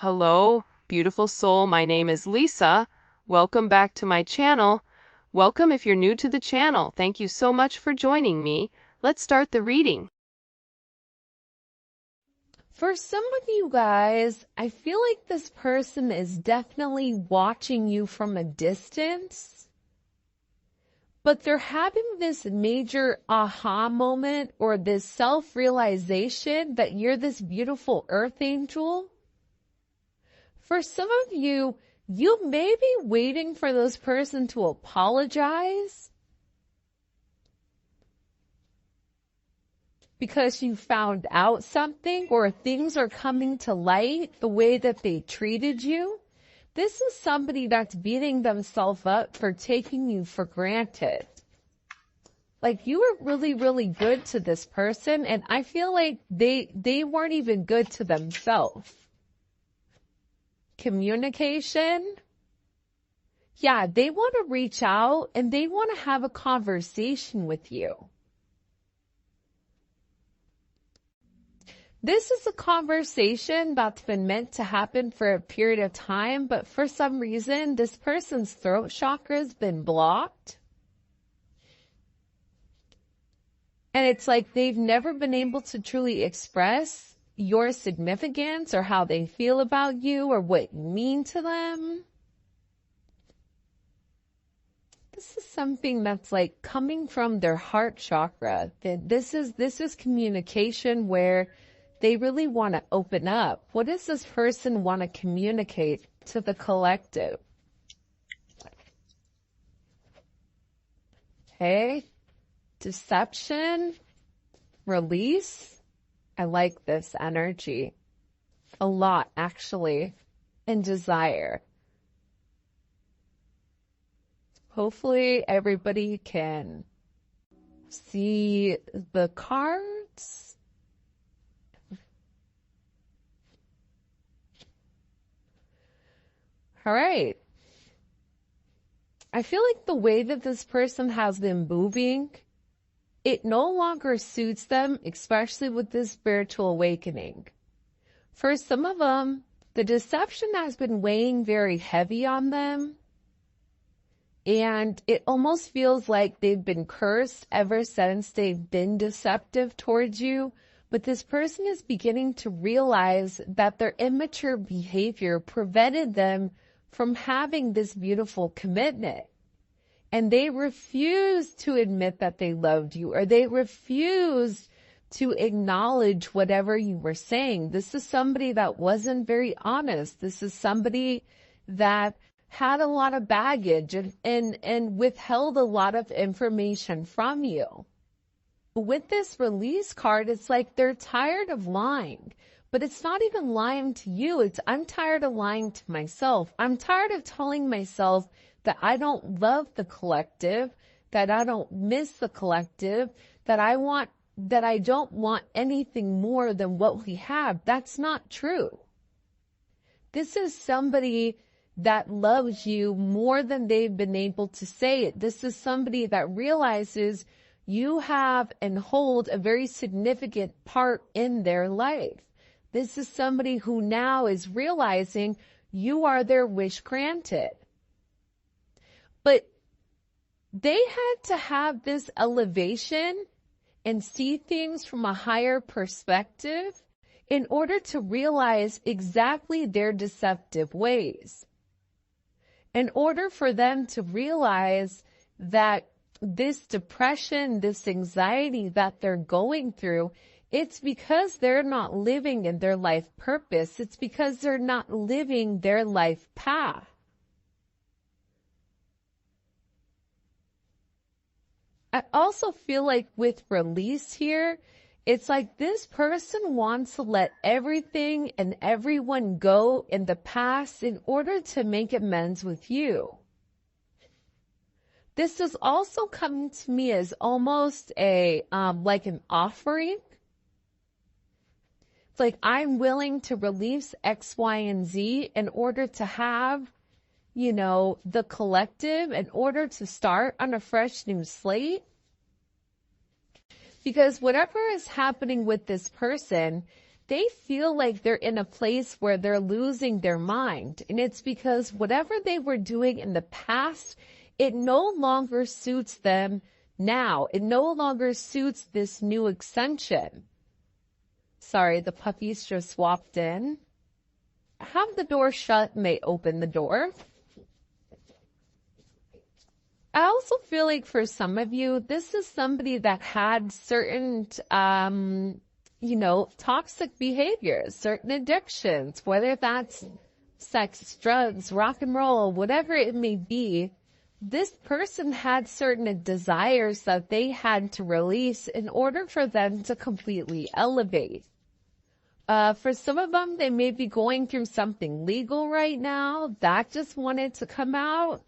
Hello, beautiful soul. My name is Lisa. Welcome back to my channel. Welcome if you're new to the channel. Thank you so much for joining me. Let's start the reading. For some of you guys, I feel like this person is definitely watching you from a distance, but they're having this major aha moment or this self-realization that you're this beautiful earth angel. For some of you, you may be waiting for this person to apologize because you found out something or things are coming to light the way that they treated you. This is somebody that's beating themselves up for taking you for granted. Like you were really, really good to this person, and I feel like they weren't even good to themselves. Communication. Yeah, they want to reach out and they want to have a conversation with you. This is a conversation that's been meant to happen for a period of time, but for some reason, this person's throat chakra has been blocked. And it's like they've never been able to truly express your significance or how they feel about you or what you mean to them. This is something that's like coming from their heart chakra. This is communication where they really want to open up. What does this person want to communicate to the collective? Okay. Deception, release. I like this energy a lot, actually, and desire. Hopefully everybody can see the cards. All right. I feel like the way that this person has been moving, it no longer suits them, especially with this spiritual awakening. For some of them, the deception has been weighing very heavy on them. And it almost feels like they've been cursed ever since they've been deceptive towards you. But this person is beginning to realize that their immature behavior prevented them from having this beautiful commitment. And they refused to admit that they loved you, or they refused to acknowledge whatever you were saying. This is somebody that wasn't very honest. This is somebody that had a lot of baggage and withheld a lot of information from you. With this release card, it's like they're tired of lying. But it's not even lying to you. I'm tired of lying to myself. I'm tired of telling myself that I don't love the collective, that I don't miss the collective, that I don't want anything more than what we have. That's not true. This is somebody that loves you more than they've been able to say it. This is somebody that realizes you have and hold a very significant part in their life. This is somebody who now is realizing you are their wish granted. But they had to have this elevation and see things from a higher perspective in order to realize exactly their deceptive ways. In order for them to realize that this depression, this anxiety that they're going through, it's because they're not living in their life purpose. It's because they're not living their life path. I also feel like with release here, it's like this person wants to let everything and everyone go in the past in order to make amends with you. This is also coming to me as almost like an offering. It's like I'm willing to release X, Y, and Z in order to have, the collective, in order to start on a fresh new slate. Because whatever is happening with this person, they feel like they're in a place where they're losing their mind. And it's because whatever they were doing in the past, it no longer suits them now. It no longer suits this new extension. Sorry, the puppies just swapped in. Have the door shut and they open the door. I also feel like for some of you, this is somebody that had certain, toxic behaviors, certain addictions, whether that's sex, drugs, rock and roll, whatever it may be. This person had certain desires that they had to release in order for them to completely elevate. For some of them, they may be going through something legal right now that just wanted to come out.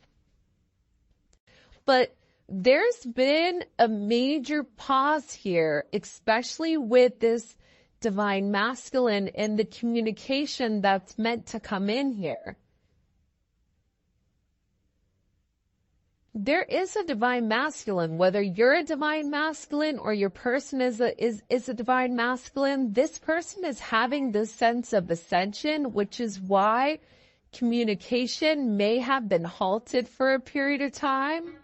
But there's been a major pause here, especially with this divine masculine and the communication that's meant to come in here. There is a divine masculine, whether you're a divine masculine or your person is a divine masculine. This person is having this sense of ascension, which is why communication may have been halted for a period of time.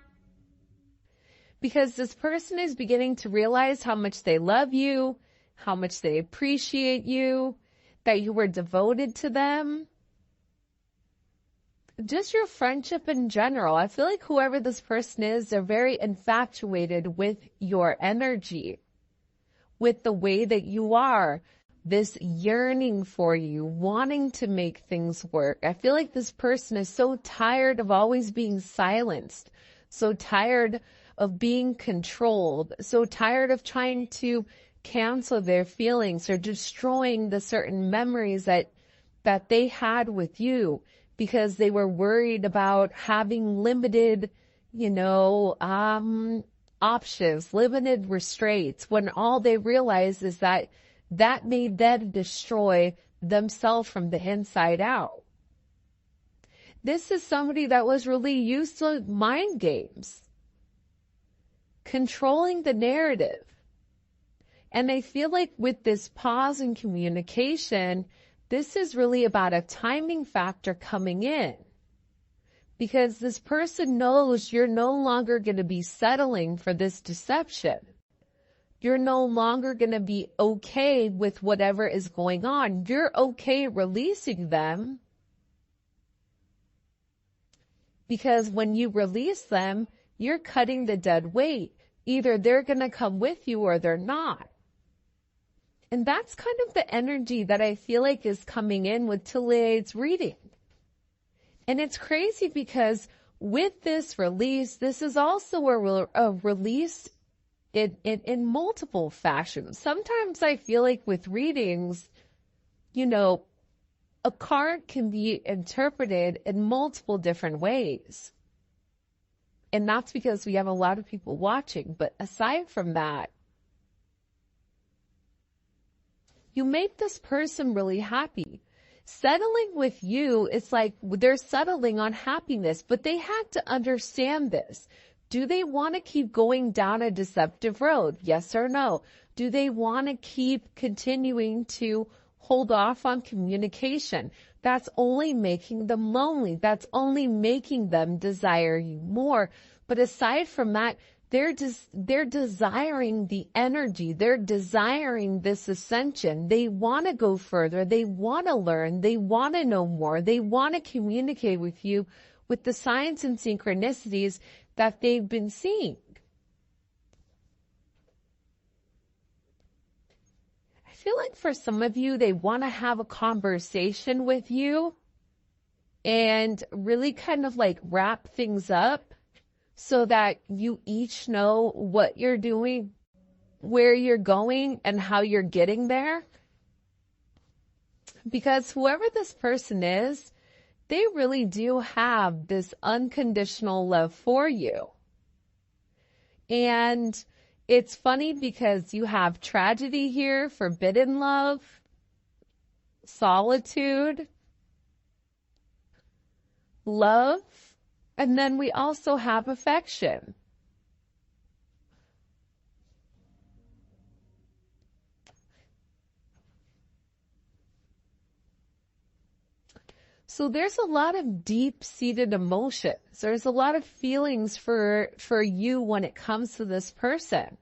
Because this person is beginning to realize how much they love you, how much they appreciate you, that you were devoted to them. Just your friendship in general. I feel like whoever this person is, they're very infatuated with your energy, with the way that you are, this yearning for you, wanting to make things work. I feel like this person is so tired of always being silenced, so tired of being controlled, so tired of trying to cancel their feelings or destroying the certain memories that they had with you because they were worried about having limited, options, limited restraints, when all they realized is that made them destroy themselves from the inside out. This is somebody that was really used to mind games, controlling the narrative. And I feel like with this pause in communication, this is really about a timing factor coming in. Because this person knows you're no longer going to be settling for this deception. You're no longer going to be okay with whatever is going on. You're okay releasing them. Because when you release them, you're cutting the dead weight. Either they're going to come with you or they're not. And that's kind of the energy that I feel like is coming in with Tille's reading. And it's crazy because with this release, this is also a release in multiple fashions. Sometimes I feel like with readings, a card can be interpreted in multiple different ways. And that's because we have a lot of people watching. But aside from that, you make this person really happy. Settling with you, it's like they're settling on happiness, but they had to understand this. Do they want to keep going down a deceptive road? Yes or no? Do they want to keep continuing to hold off on communication? That's only making them lonely. That's only making them desire you more. But aside from that, they're desiring the energy. They're desiring this ascension. They want to go further. They want to learn. They want to know more. They want to communicate with you with the signs and synchronicities that they've been seeing. I feel like for some of you, they want to have a conversation with you and really kind of like wrap things up so that you each know what you're doing, where you're going, and how you're getting there. Because whoever this person is, they really do have this unconditional love for you. And it's funny because you have tragedy here, forbidden love, solitude, love, and then we also have affection. So there's a lot of deep-seated emotions. There's a lot of feelings for you when it comes to this person.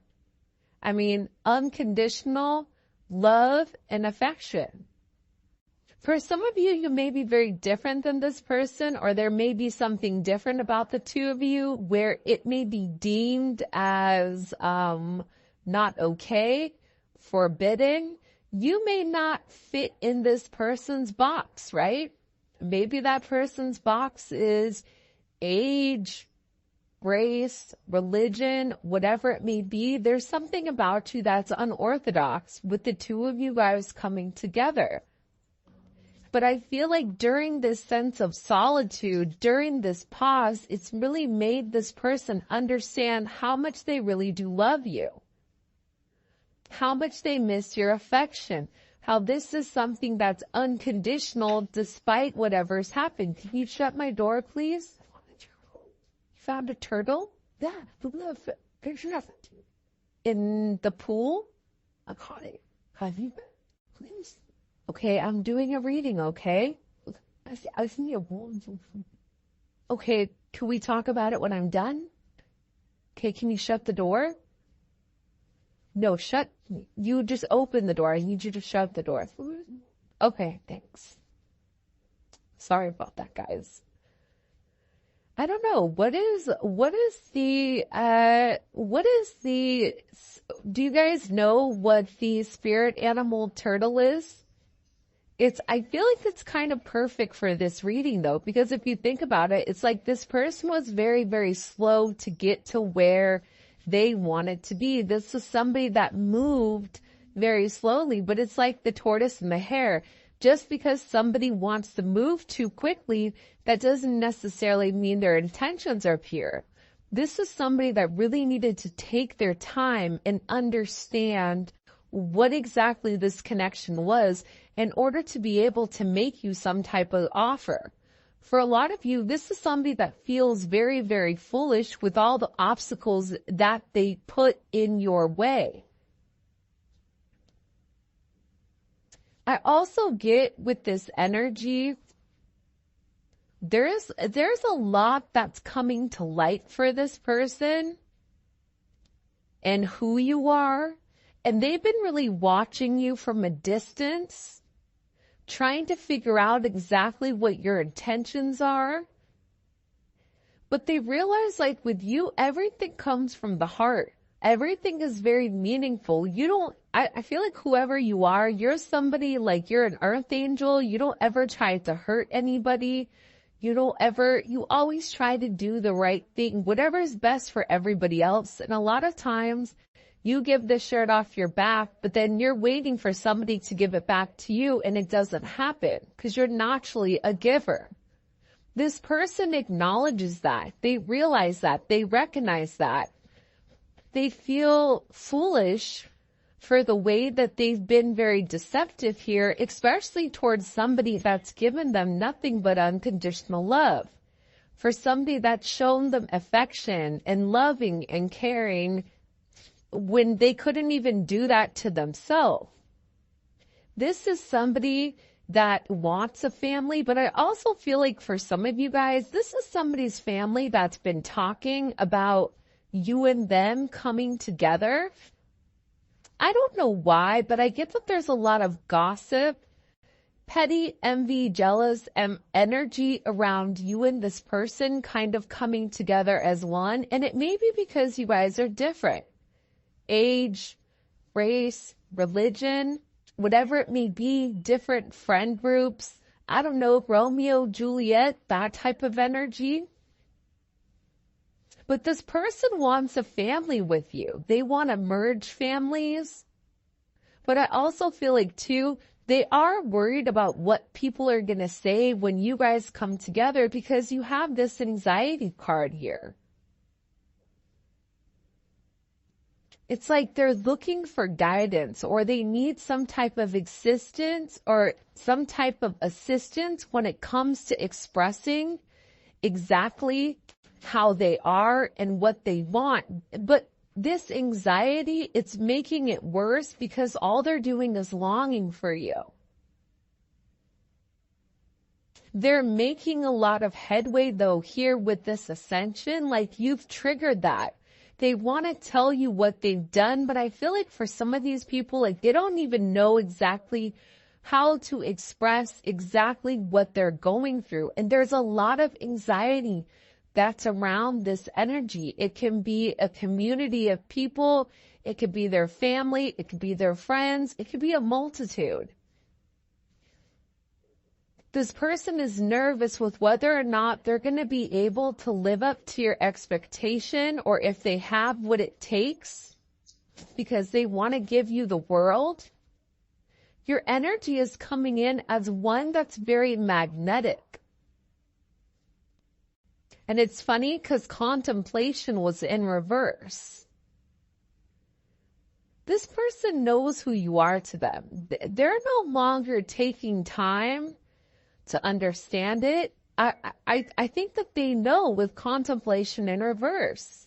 I mean, unconditional love and affection. For some of you, you may be very different than this person, or there may be something different about the two of you where it may be deemed as not okay, forbidden. You may not fit in this person's box, right? Maybe that person's box is age, race, religion, whatever it may be. There's something about you that's unorthodox with the two of you guys coming together. But I feel like during this sense of solitude, during this pause, it's really made this person understand how much they really do love you, how much they miss your affection, how this is something that's unconditional despite whatever's happened. Can you shut my door, please? You found a turtle? Yeah, in the pool? I caught it. Have you been? Please. Okay, I'm doing a reading, okay? I see a wall. Okay, can we talk about it when I'm done? Okay, can you shut the door? No, you just open the door. I need you to shut the door. Okay, thanks. Sorry about that, guys. I don't know. Do you guys know what the spirit animal turtle is? I feel like it's kind of perfect for this reading though, because if you think about it, it's like this person was very, very slow to get to where they wanted to be. This is somebody that moved very slowly, but it's like the tortoise and the hare. Just because somebody wants to move too quickly, that doesn't necessarily mean their intentions are pure. This is somebody that really needed to take their time and understand what exactly this connection was in order to be able to make you some type of offer. For a lot of you, this is somebody that feels very, very foolish with all the obstacles that they put in your way. I also get with this energy, there's a lot that's coming to light for this person and who you are. And they've been really watching you from a distance, trying to figure out exactly what your intentions are. But they realize, like with you, everything comes from the heart. Everything is very meaningful. I feel like whoever you are, you're somebody like you're an earth angel. You don't ever try to hurt anybody. You always try to do the right thing, whatever is best for everybody else. And a lot of times, you give the shirt off your back, but then you're waiting for somebody to give it back to you, and it doesn't happen because you're naturally a giver. This person acknowledges that. They realize that. They recognize that. They feel foolish for the way that they've been very deceptive here, especially towards somebody that's given them nothing but unconditional love. For somebody that's shown them affection and loving and caring when they couldn't even do that to themselves. This is somebody that wants a family, but I also feel like for some of you guys, this is somebody's family that's been talking about you and them coming together. I don't know why, but I get that there's a lot of gossip, petty, envy, jealous, energy around you and this person kind of coming together as one. And it may be because you guys are different. Age, race, religion, whatever it may be, different friend groups. I don't know, Romeo, Juliet, that type of energy. But this person wants a family with you. They want to merge families. But I also feel like, too, they are worried about what people are going to say when you guys come together because you have this anxiety card here. It's like they're looking for guidance, or they need some type of existence or some type of assistance when it comes to expressing exactly how they are and what they want. But this anxiety, it's making it worse because all they're doing is longing for you. They're making a lot of headway though here with this ascension. Like you've triggered that. They want to tell you what they've done, but I feel like for some of these people, like they don't even know exactly how to express exactly what they're going through. And there's a lot of anxiety that's around this energy. It can be a community of people. It could be their family. It could be their friends. It could be a multitude. This person is nervous with whether or not they're going to be able to live up to your expectation, or if they have what it takes, because they want to give you the world. Your energy is coming in as one that's very magnetic. And it's funny because contemplation was in reverse. This person knows who you are to them. They're no longer taking time to understand it. I think that they know with contemplation in reverse.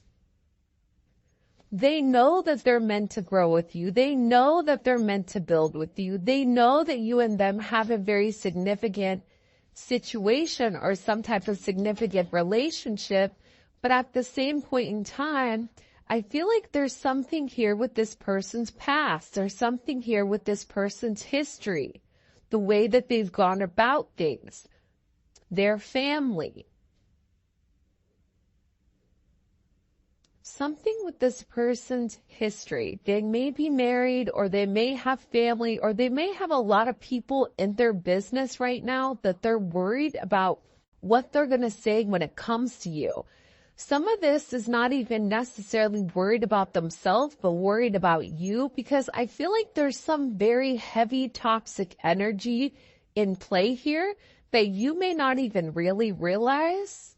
They know that they're meant to grow with you. They know that they're meant to build with you. They know that you and them have a very significant situation or some type of significant relationship. But at the same point in time, I feel like there's something here with this person's past. There's something here with this person's history. The way that they've gone about things, their family. Something with this person's history. They may be married, or they may have family, or they may have a lot of people in their business right now that they're worried about what they're going to say when it comes to you. Some of this is not even necessarily worried about themselves, but worried about you, because I feel like there's some very heavy toxic energy in play here that you may not even really realize.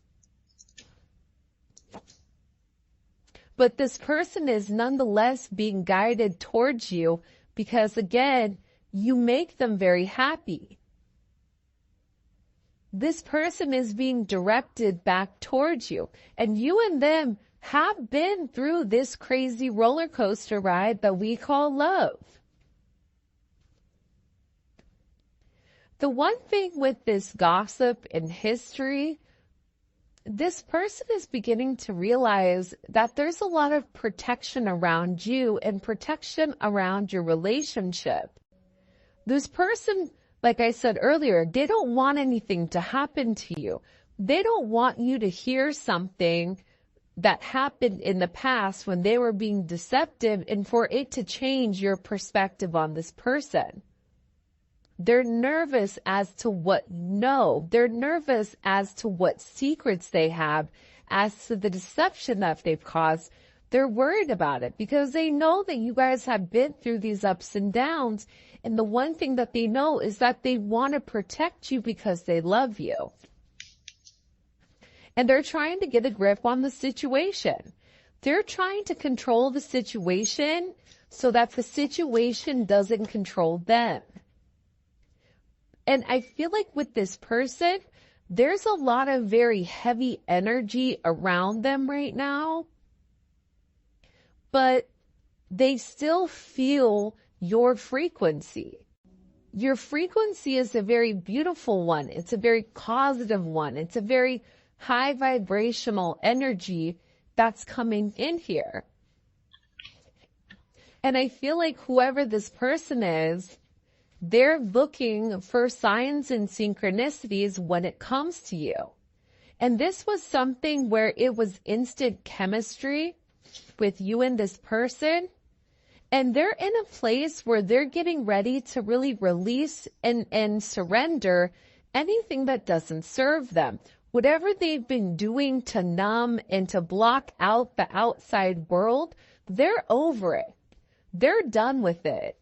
But this person is nonetheless being guided towards you because, again, you make them very happy. This person is being directed back towards you. And you and them have been through this crazy roller coaster ride that we call love. The one thing with this gossip in history, this person is beginning to realize that there's a lot of protection around you and protection around your relationship. This person, like I said earlier, they don't want anything to happen to you. They don't want you to hear something that happened in the past when they were being deceptive and for it to change your perspective on this person. They're nervous as to what you know. They're nervous as to what secrets they have, as to the deception that they've caused. They're worried about it because they know that you guys have been through these ups and downs. And the one thing that they know is that they want to protect you because they love you. And they're trying to get a grip on the situation. They're trying to control the situation so that the situation doesn't control them. And I feel like with this person, there's a lot of very heavy energy around them right now. But they still feel your frequency. Your frequency is a very beautiful one. It's a very positive one. It's a very high vibrational energy that's coming in here. And I feel like whoever this person is, they're looking for signs and synchronicities when it comes to you. And this was something where it was instant chemistry with you and this person. And they're in a place where they're getting ready to really release and surrender anything that doesn't serve them. Whatever they've been doing to numb and to block out the outside world, they're over it. They're done with it.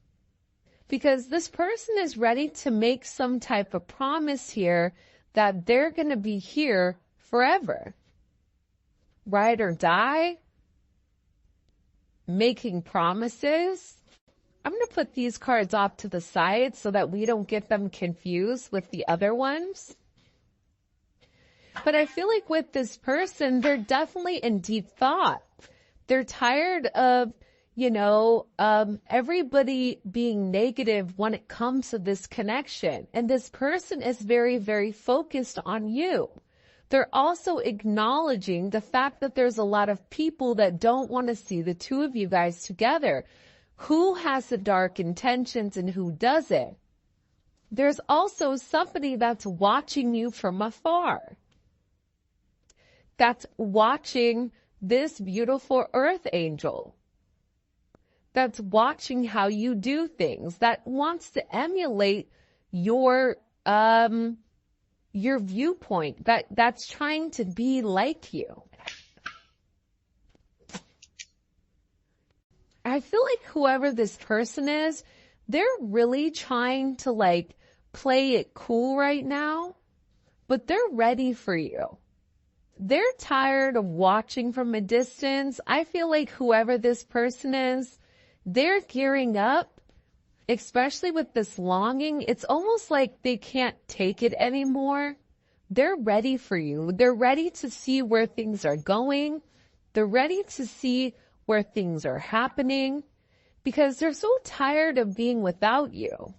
Because this person is ready to make some type of promise here that they're going to be here forever. Ride or die. Making promises. I'm going to put these cards off to the side so that we don't get them confused with the other ones. But I feel like with this person, they're definitely in deep thought. They're tired of, everybody being negative when it comes to this connection. And this person is very, very focused on you. They're also acknowledging the fact that there's a lot of people that don't want to see the two of you guys together. Who has the dark intentions and who doesn't? There's also somebody that's watching you from afar. That's watching this beautiful earth angel. That's watching how you do things. That wants to emulate your viewpoint. That's trying to be like you. I feel like whoever this person is, they're really trying to play it cool right now, but they're ready for you. They're tired of watching from a distance. I feel like whoever this person is, they're gearing up, especially with this longing. It's almost like they can't take it anymore. They're ready for you. They're ready to see where things are going. They're ready to see where things are happening because they're so tired of being without you.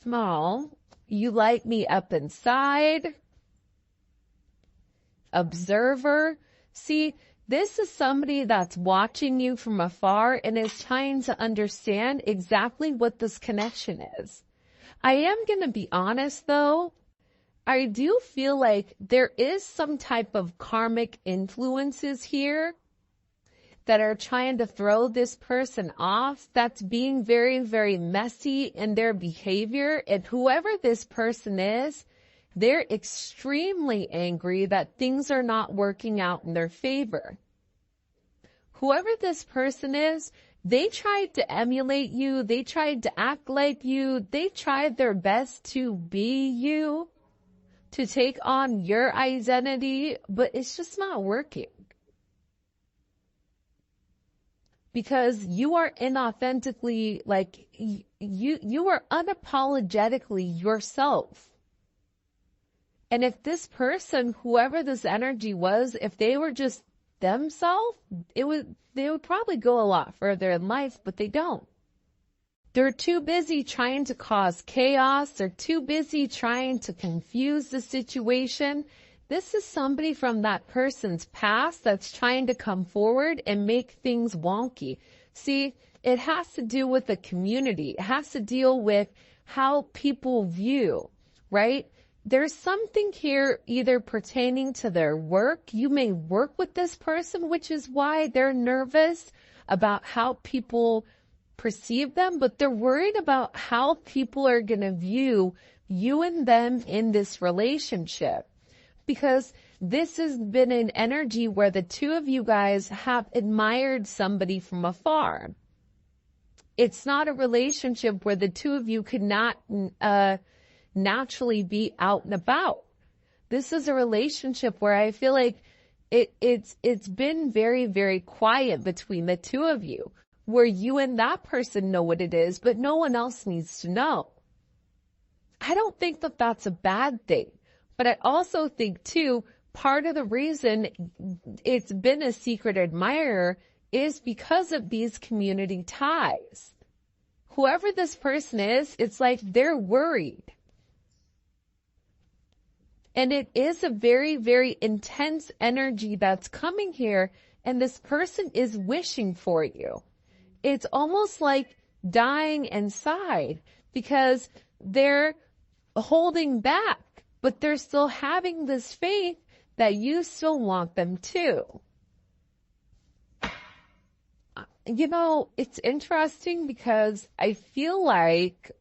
Small, you light me up inside. Observer. See, this is somebody that's watching you from afar and is trying to understand exactly what this connection is. I am going to be honest though. I do feel like there is some type of karmic influences here that are trying to throw this person off, that's being very, very messy in their behavior. And whoever this person is, they're extremely angry that things are not working out in their favor. Whoever this person is, they tried to emulate you. They tried to act like you. They tried their best to be you, to take on your identity, but it's just not working. Because you are inauthentically, you are unapologetically yourself. And if this person, whoever this energy was, if they were just themselves, they would probably go a lot further in life, but they don't. They're too busy trying to cause chaos. They're too busy trying to confuse the situation. This is somebody from that person's past that's trying to come forward and make things wonky. See, it has to do with the community. It has to deal with how people view, right? There's something here either pertaining to their work. You may work with this person, which is why they're nervous about how people perceive them, but they're worried about how people are going to view you and them in this relationship. Because this has been an energy where the two of you guys have admired somebody from afar. It's not a relationship where the two of you could not naturally be out and about. This is a relationship where I feel like it's been very, very quiet between the two of you, where you and that person know what it is, but no one else needs to know. I don't think that that's a bad thing, but I also think too, part of the reason it's been a secret admirer is because of these community ties. Whoever this person is, it's like they're worried. And it is a very, very intense energy that's coming here, and this person is wishing for you. It's almost like dying inside because they're holding back, but they're still having this faith that you still want them to. You know, it's interesting because I feel like,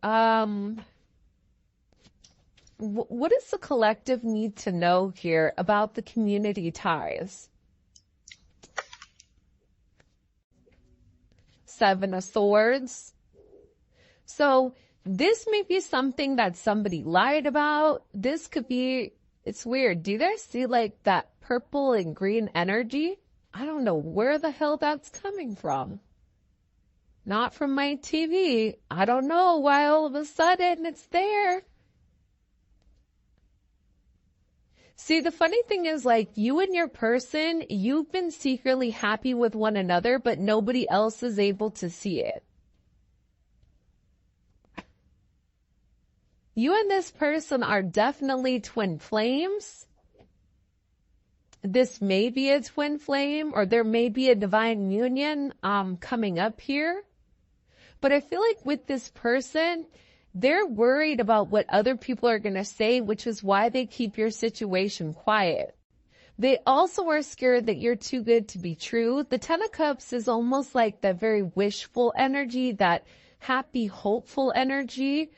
what does the collective need to know here about the community ties? Seven of Swords. So this may be something that somebody lied about. This could be, it's weird. Do you guys see like that purple and green energy? I don't know where the hell that's coming from. Not from my TV. I don't know why all of a sudden it's there. See, the funny thing is, like, you and your person, you've been secretly happy with one another, but nobody else is able to see it. You and this person are definitely twin flames. This may be a twin flame, or there may be a divine union coming up here. But I feel like with this person, they're worried about what other people are going to say, which is why they keep your situation quiet. They also are scared that you're too good to be true. The Ten of Cups is almost like that very wishful energy, that happy, hopeful energy.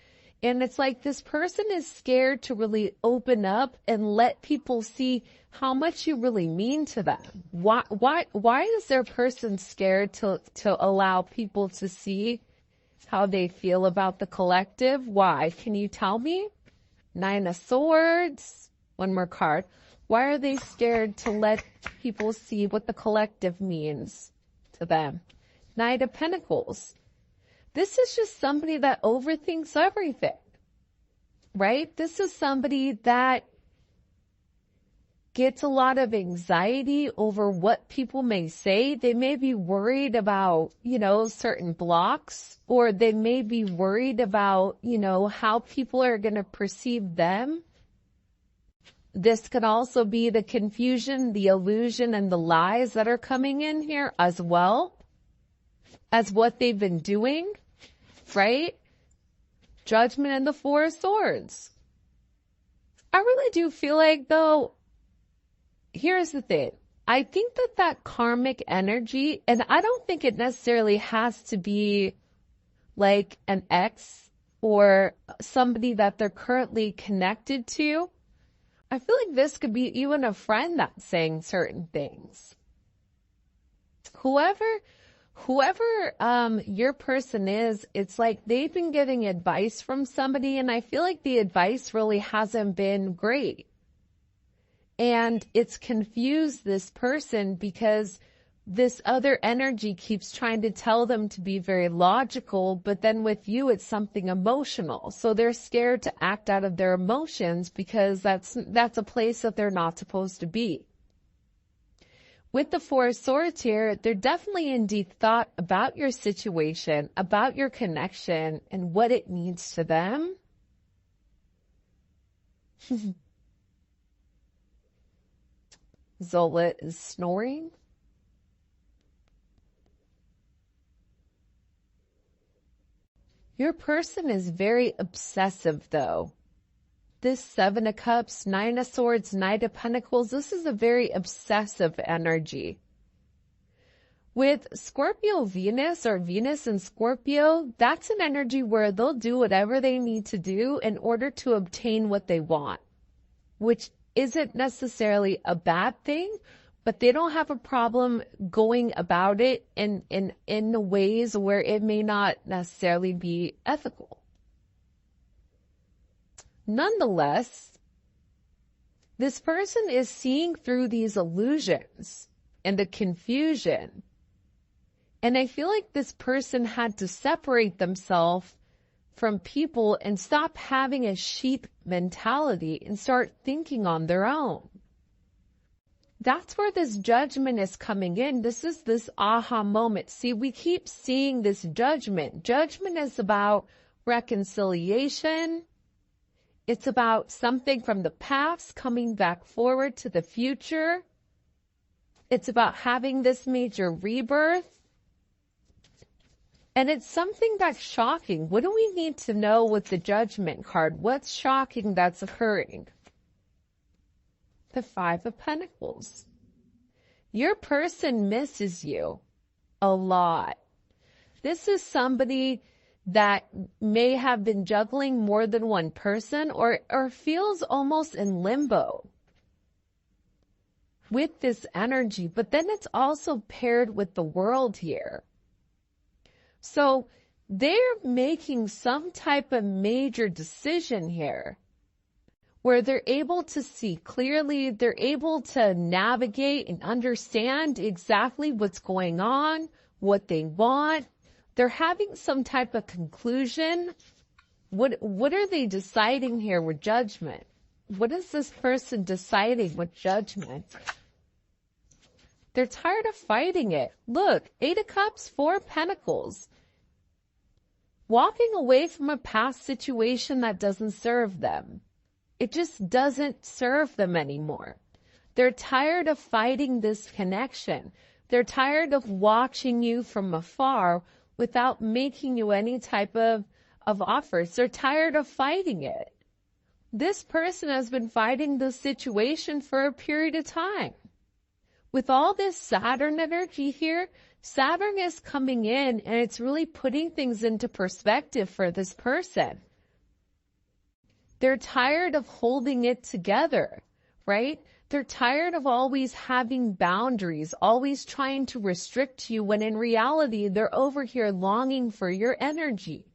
And it's like this person is scared to really open up and let people see how much you really mean to them. Why is their person scared to allow people to see how they feel about the collective? Why? Can you tell me? Nine of Swords. One more card. Why are they scared to let people see what the collective means to them? Knight of Pentacles. This is just somebody that overthinks everything, right? This is somebody that gets a lot of anxiety over what people may say. They may be worried about, certain blocks, or they may be worried about, how people are going to perceive them. This could also be the confusion, the illusion, and the lies that are coming in here as well as what they've been doing, right? Judgment and the Four of Swords. I really do feel like, though, here's the thing. I think that karmic energy, and I don't think it necessarily has to be like an ex or somebody that they're currently connected to. I feel like this could be even a friend that's saying certain things. Whoever your person is, it's like they've been getting advice from somebody, and I feel like the advice really hasn't been great. And it's confused this person because this other energy keeps trying to tell them to be very logical, but then with you, it's something emotional. So they're scared to act out of their emotions because that's a place that they're not supposed to be. With the Four of Swords here, they're definitely in deep thought about your situation, about your connection, and what it means to them. Zola is snoring. Your person is very obsessive, though. This Seven of Cups, Nine of Swords, Knight of Pentacles, this is a very obsessive energy. With Scorpio Venus, or Venus and Scorpio, that's an energy where they'll do whatever they need to do in order to obtain what they want, which isn't necessarily a bad thing, but they don't have a problem going about it in ways where it may not necessarily be ethical. Nonetheless, this person is seeing through these illusions and the confusion. And I feel like this person had to separate themselves from people and stop having a sheep mentality and start thinking on their own. That's where this judgment is coming in. This is this aha moment. See, we keep seeing this judgment. Judgment is about reconciliation. It's about something from the past coming back forward to the future. It's about having this major rebirth. And it's something that's shocking. What do we need to know with the Judgment card? What's shocking that's occurring? The Five of Pentacles. Your person misses you a lot. This is somebody that may have been juggling more than one person or feels almost in limbo with this energy. But then it's also paired with the World here. So they're making some type of major decision here where they're able to see clearly, they're able to navigate and understand exactly what's going on, what they want. They're having some type of conclusion. What are they deciding here with Judgment? What is this person deciding with Judgment? They're tired of fighting it. Look, 8 of Cups, 4 of Pentacles. Walking away from a past situation that doesn't serve them. It just doesn't serve them anymore. They're tired of fighting this connection. They're tired of watching you from afar without making you any type of offers. They're tired of fighting it. This person has been fighting this situation for a period of time. With all this Saturn energy here, Saturn is coming in and it's really putting things into perspective for this person. They're tired of holding it together, right? They're tired of always having boundaries, always trying to restrict you when in reality they're over here longing for your energy.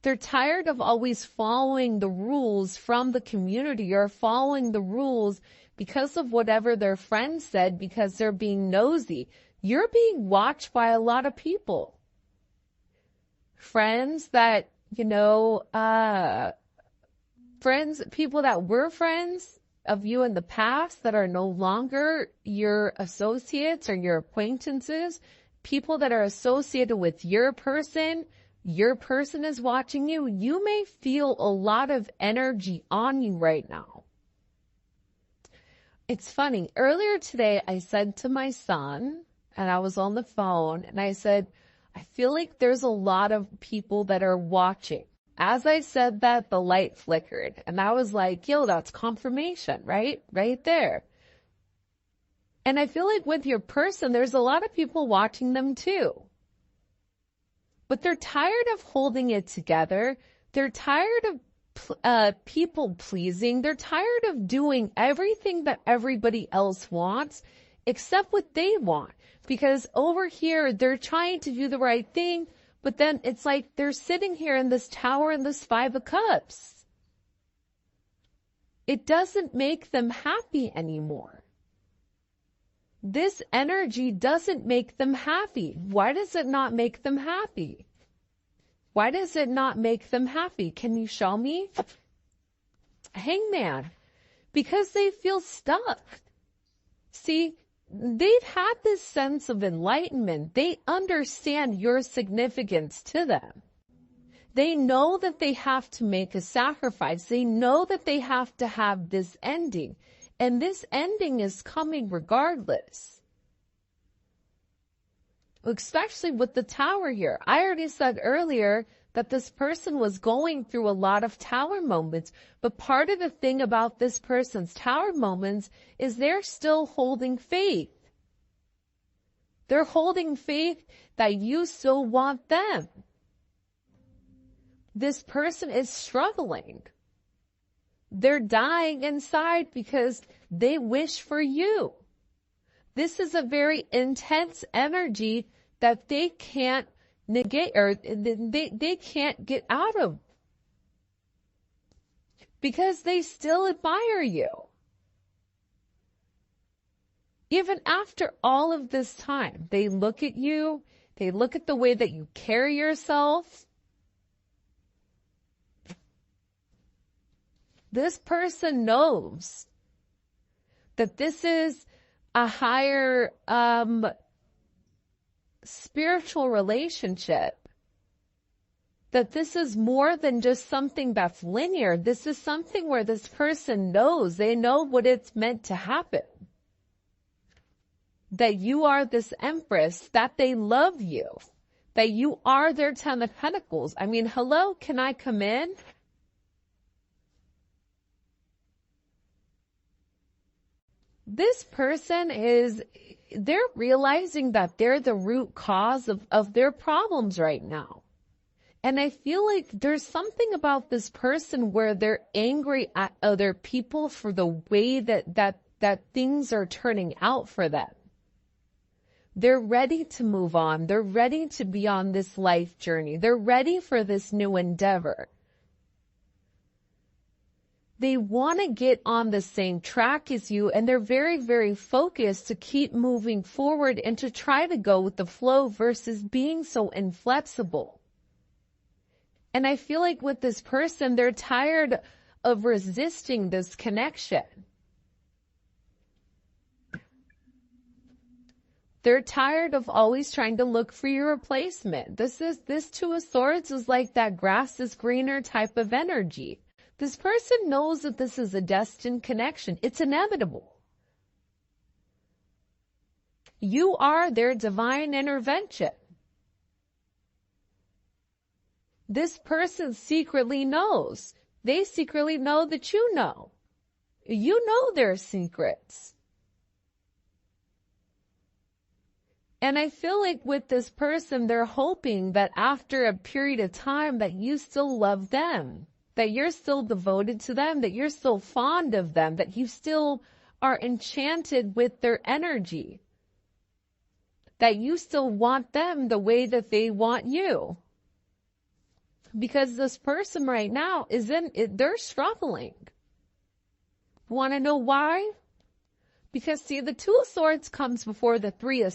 They're tired of always following the rules from the community or following the rules because of whatever their friends said because they're being nosy. You're being watched by a lot of people. Friends that, people that were friends of you in the past that are no longer your associates or your acquaintances, people that are associated with your person is watching you. You may feel a lot of energy on you right now. It's funny. Earlier today, I said to my son, and I was on the phone, and I said, I feel like there's a lot of people that are watching. As I said that, the light flickered, and I was like, yo, that's confirmation, right? Right there. And I feel like with your person, there's a lot of people watching them too. But they're tired of holding it together. They're tired of people pleasing. They're tired of doing everything that everybody else wants except what they want. Because over here, they're trying to do the right thing, but then it's like they're sitting here in this tower in this 5 of Cups. It doesn't make them happy anymore. This energy doesn't make them happy. Why does it not make them happy? Why does it not make them happy? Can you show me? Hangman. Because they feel stuck. See, they've had this sense of enlightenment. They understand your significance to them. They know that they have to make a sacrifice. They know that they have to have this ending. And this ending is coming regardless. Especially with the tower here. I already said earlier that this person was going through a lot of tower moments. But part of the thing about this person's tower moments is they're still holding faith. They're holding faith that you still want them. This person is struggling. They're dying inside because they wish for you. This is a very intense energy that they can't negate or they can't get out of because they still admire you. Even after all of this time, they look at you, they look at the way that you carry yourself. This person knows that this is a higher spiritual relationship, that this is more than just something that's linear. This is something where this person knows, they know what it's meant to happen. That you are this empress, that they love you, that you are their 10 of Pentacles. I mean, hello, can I come in? This person they're realizing that they're the root cause of their problems right now. And I feel like there's something about this person where they're angry at other people for the way that things are turning out for them. They're ready to move on. They're ready to be on this life journey. They're ready for this new endeavor. They want to get on the same track as you, and they're very, very focused to keep moving forward and to try to go with the flow versus being so inflexible. And I feel like with this person, they're tired of resisting this connection. They're tired of always trying to look for your replacement. This Two of Swords is like that grass is greener type of energy. This person knows that this is a destined connection. It's inevitable. You are their divine intervention. This person secretly knows. They secretly know that you know. You know their secrets. And I feel like with this person, they're hoping that after a period of time that you still love them, that you're still devoted to them, that you're still fond of them, that you still are enchanted with their energy, that you still want them the way that they want you. Because this person right now they're struggling. Want to know why? Because see, the Two of Swords comes before the Three of